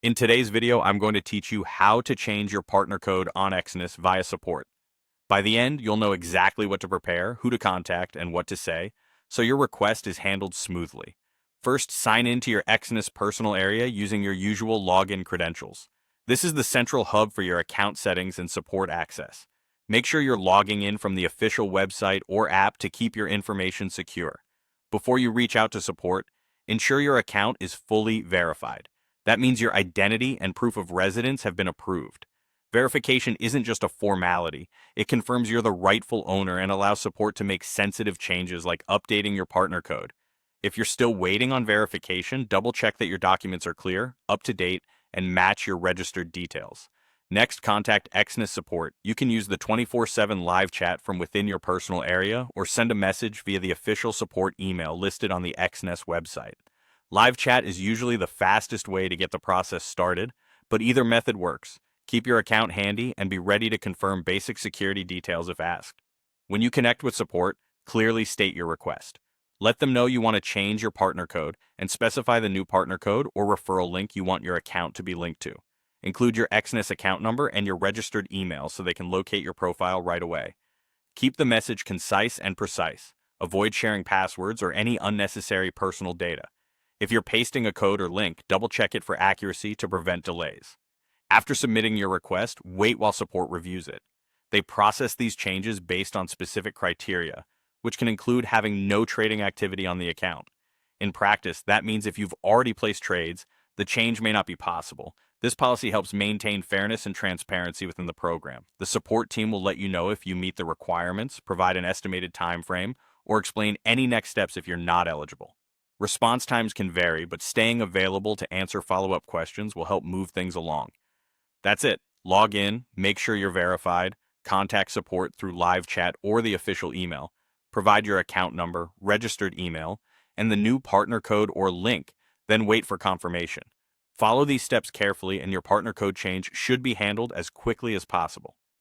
In today's video, I'm going to teach you how to change your partner code on Exness via support. By the end, you'll know exactly what to prepare, who to contact, and what to say, so your request is handled smoothly. First, sign into your Exness personal area using your usual login credentials. This is the central hub for your account settings and support access. Make sure you're logging in from the official website or app to keep your information secure. Before you reach out to support, ensure your account is fully verified. That means your identity and proof of residence have been approved. Verification isn't just a formality, it confirms you're the rightful owner and allows support to make sensitive changes like updating your partner code. If you're still waiting on verification, double check that your documents are clear, up to date, and match your registered details. Next, contact Exness support. You can use the 24/7 live chat from within your personal area or send a message via the official support email listed on the Exness website. Live chat is usually the fastest way to get the process started, but either method works. Keep your account handy and be ready to confirm basic security details if asked. When you connect with support, clearly state your request. Let them know you want to change your partner code and specify the new partner code or referral link you want your account to be linked to. Include your Exness account number and your registered email so they can locate your profile right away. Keep the message concise and precise. Avoid sharing passwords or any unnecessary personal data. If you're pasting a code or link, double check it for accuracy to prevent delays. After submitting your request, wait while support reviews it. They process these changes based on specific criteria, which can include having no trading activity on the account. In practice, that means if you've already placed trades, the change may not be possible. This policy helps maintain fairness and transparency within the program. The support team will let you know if you meet the requirements, provide an estimated time frame, or explain any next steps if you're not eligible. Response times can vary, but staying available to answer follow-up questions will help move things along. That's it. Log in, make sure you're verified, contact support through live chat or the official email, provide your account number, registered email, and the new partner code or link, then wait for confirmation. Follow these steps carefully and your partner code change should be handled as quickly as possible.